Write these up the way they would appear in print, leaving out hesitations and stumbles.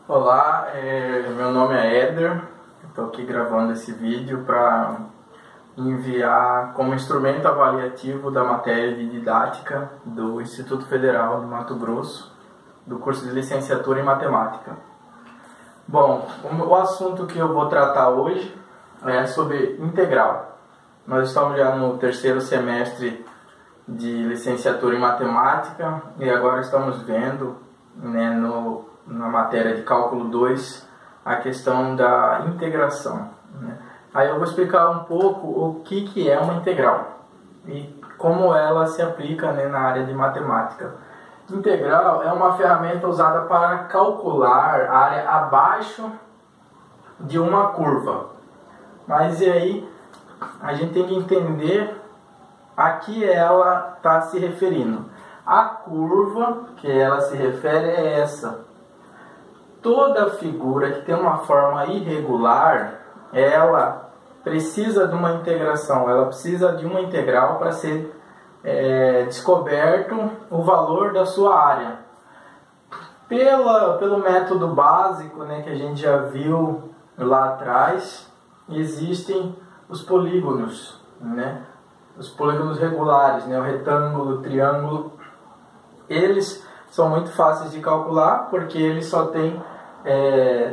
Olá, meu nome é Éder, estou aqui gravando esse vídeo para enviar como instrumento avaliativo da matéria de didática do Instituto Federal do Mato Grosso, do curso de licenciatura em matemática. Bom, o assunto que eu vou tratar hoje é sobre integral. Nós estamos já no terceiro semestre de licenciatura em matemática e agora estamos vendo, né, na matéria de cálculo 2, a questão da integração, né? Aí eu vou explicar um pouco o que é uma integral e como ela se aplica, né, na área de matemática. Integral é uma ferramenta usada para calcular a área abaixo de uma curva. Mas e aí a gente tem que entender a que ela está se referindo. A curva que ela se refere é essa. Toda figura que tem uma forma irregular, ela precisa de uma integração, ela precisa de uma integral para ser descoberto o valor da sua área. Pelo método básico, né, que a gente já viu lá atrás, existem os polígonos, né, os polígonos regulares, né, o retângulo, o triângulo. Eles são muito fáceis de calcular porque eles só têm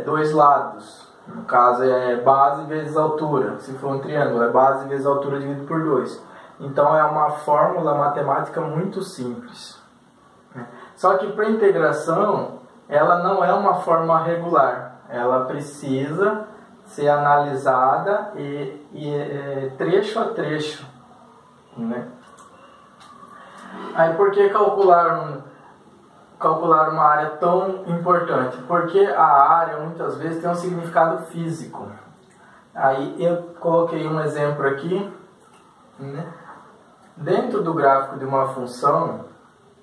dois lados. No caso é base vezes altura. Se for um triângulo, é base vezes altura dividido por 2. Então é uma fórmula matemática muito simples. Só que para integração, ela não é uma forma regular. Ela precisa ser analisada trecho a trecho, né? Aí por que calcular uma área tão importante? Porque a área muitas vezes tem um significado físico. Aí eu coloquei um exemplo aqui, né? Dentro do gráfico de uma função,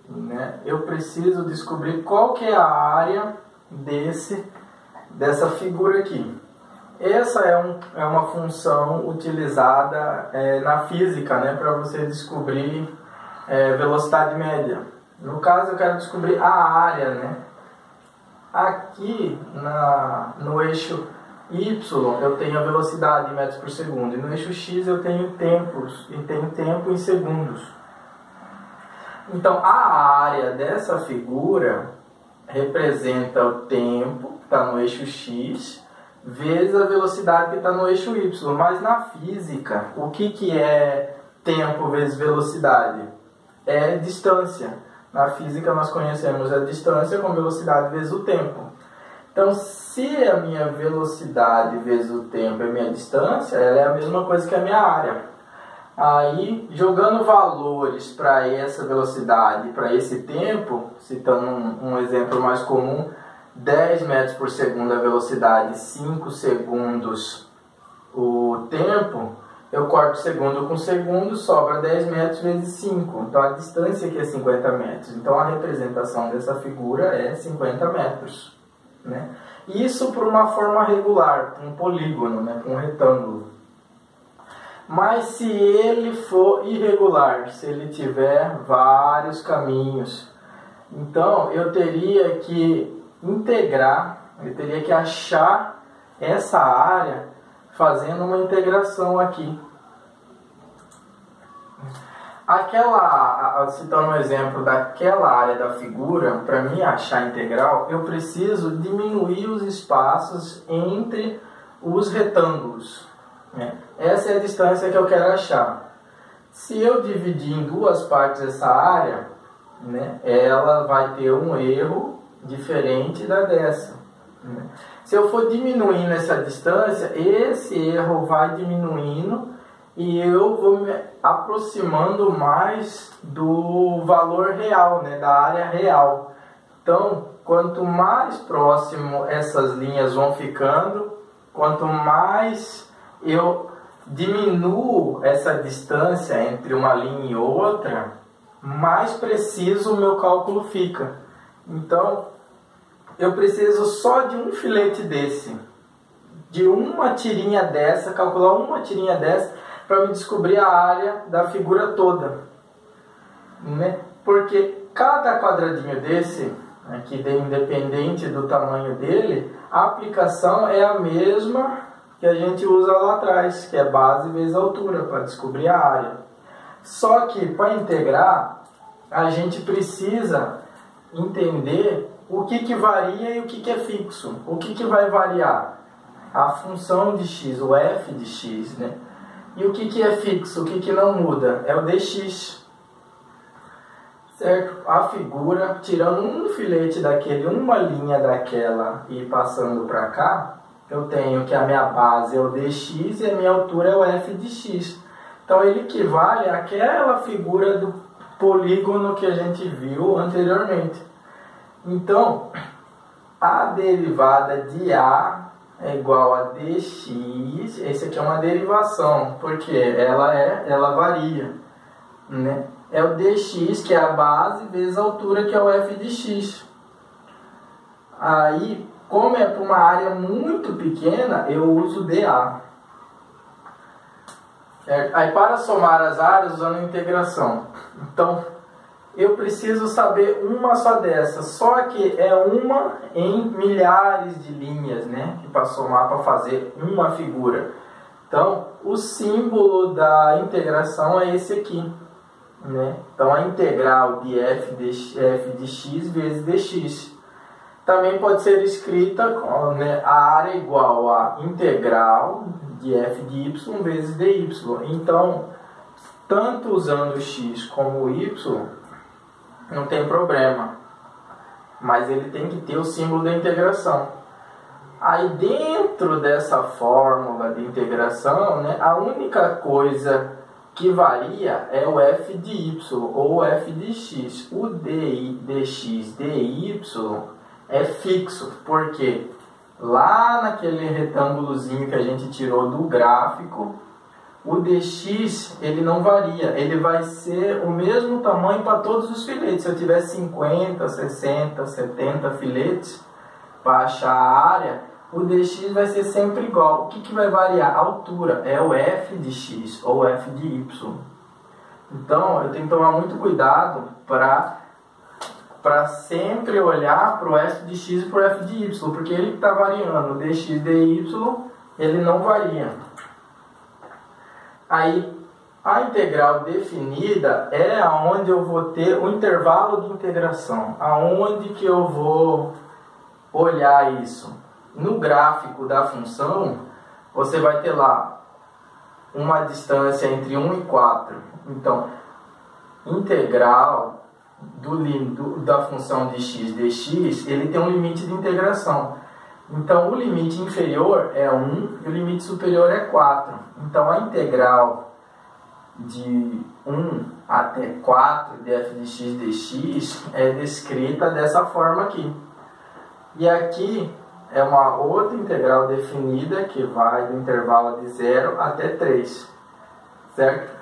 né, eu preciso descobrir qual que é a área dessa figura aqui. Essa é uma função utilizada na física, né, para você descobrir velocidade média. No caso, eu quero descobrir a área, né? Aqui no eixo Y eu tenho a velocidade em metros por segundo, e no eixo X eu tenho tempo em segundos. Então a área dessa figura representa o tempo que está no eixo X vezes a velocidade que está no eixo Y. Mas na física, o que é tempo vezes velocidade? É distância. Na física nós conhecemos a distância como velocidade vezes o tempo. Então, se a minha velocidade vezes o tempo é a minha distância, ela é a mesma coisa que a minha área. Aí, jogando valores para essa velocidade, para esse tempo, citando um exemplo mais comum, 10 metros por segundo a velocidade, 5 segundos o tempo, eu corto segundo com segundo, sobra 10 metros vezes 5. Então a distância aqui é 50 metros. Então a representação dessa figura é 50 metros. Né? Isso por uma forma regular, um polígono, né? Um retângulo. Mas se ele for irregular, se ele tiver vários caminhos, então eu teria que integrar, eu teria que achar essa área fazendo uma integração aqui. Citando um exemplo daquela área da figura, para mim achar a integral, eu preciso diminuir os espaços entre os retângulos, né? Essa é a distância que eu quero achar. Se eu dividir em duas partes essa área, né, ela vai ter um erro diferente da dessa, né? Se eu for diminuindo essa distância, esse erro vai diminuindo e eu vou me aproximando mais do valor real, né, da área real. Então, quanto mais próximo essas linhas vão ficando, quanto mais eu diminuo essa distância entre uma linha e outra, mais preciso o meu cálculo fica. Então, eu preciso só de um filete desse, de uma tirinha dessa, calcular uma tirinha dessa, para me descobrir a área da figura toda, né? Porque cada quadradinho desse aqui independente do tamanho dele, a aplicação é a mesma que a gente usa lá atrás, que é base vezes altura, para descobrir a área. Só que para integrar, a gente precisa entender o que varia e o que é fixo. O que vai variar? A função de x, o f de x, né? E o que é fixo, o que não muda? É o dx. Certo? A figura, tirando um filete daquele, uma linha daquela e passando para cá, eu tenho que a minha base é o dx e a minha altura é o f de x. Então ele equivale àquela figura do polígono que a gente viu anteriormente. Então, a derivada de A é igual a dx, esse aqui é uma derivação, porque ela varia, né? É o dx, que é a base, vezes a altura, que é o f de x. Aí, como é para uma área muito pequena, eu uso dA. Certo? Aí, para somar as áreas, usando integração. Então, eu preciso saber uma só dessas, só que é uma em milhares de linhas, né? Que para somar, para fazer uma figura. Então, o símbolo da integração é esse aqui, né? Então, a integral de f de x vezes dx. Também pode ser escrita, né, a área igual a integral de f de y vezes dy. Então, tanto usando o x como o y, não tem problema. Mas ele tem que ter o símbolo da integração. Aí, dentro dessa fórmula de integração, né, a única coisa que varia é o f de y ou f de x. O dx, dy é fixo, porque lá naquele retângulozinho que a gente tirou do gráfico, o dx ele não varia, ele vai ser o mesmo tamanho para todos os filetes. Se eu tiver 50, 60, 70 filetes para achar a área, o dx vai ser sempre igual. O que vai variar? A altura, é o f de x ou f de y. Então eu tenho que tomar muito cuidado para sempre olhar para o f de x e para o f de y, porque ele está variando. O dx e dy ele não varia. Aí, a integral definida é aonde eu vou ter o intervalo de integração. Aonde que eu vou olhar isso? No gráfico da função, você vai ter lá uma distância entre 1 e 4. Então, integral da função de x dx, ele tem um limite de integração. Então, o limite inferior é 1 e o limite superior é 4. Então, a integral de 1 até 4 de f de x dx é descrita dessa forma aqui. E aqui é uma outra integral definida que vai do intervalo de 0 até 3. Certo?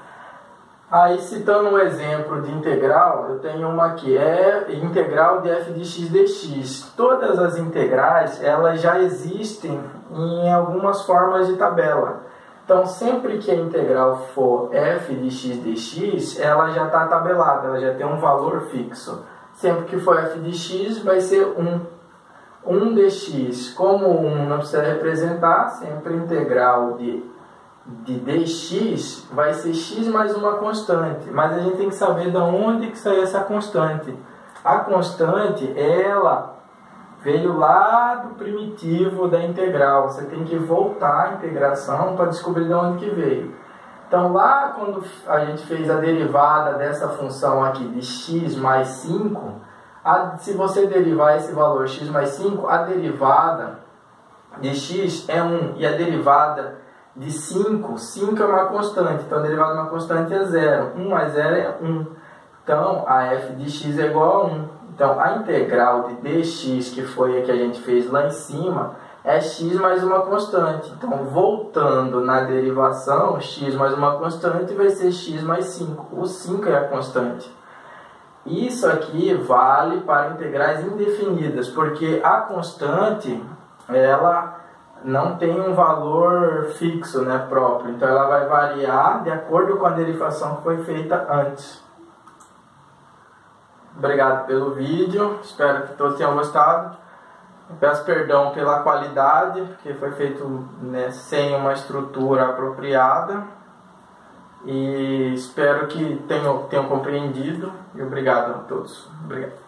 Aí, citando um exemplo de integral, eu tenho uma que é integral de f de x dx. Todas as integrais, elas já existem em algumas formas de tabela. Então, sempre que a integral for f de x dx, ela já está tabelada, ela já tem um valor fixo. Sempre que for f de x, vai ser 1 dx. Como 1 não precisa representar, sempre integral de dx vai ser x mais uma constante, mas a gente tem que saber de onde que saiu essa constante. A constante, ela veio lá do primitivo da integral. Você tem que voltar a integração para descobrir de onde que veio. Então, lá quando a gente fez a derivada dessa função aqui de x mais 5, se você derivar esse valor x mais 5, a derivada de x é 1 e a derivada de 5 é uma constante, então a derivada de uma constante é 0. 1 mais 0 é 1. Então, a f de x é igual a 1. Então, a integral de dx, que foi a que a gente fez lá em cima, é x mais uma constante. Então, voltando na derivação, x mais uma constante vai ser x mais 5. O 5 é a constante. Isso aqui vale para integrais indefinidas, porque a constante, ela não tem um valor fixo, né, próprio. Então, ela vai variar de acordo com a derivação que foi feita antes. Obrigado pelo vídeo, espero que todos tenham gostado. Peço perdão pela qualidade, porque foi feito, né, sem uma estrutura apropriada. E espero que tenham compreendido. E obrigado a todos. Obrigado.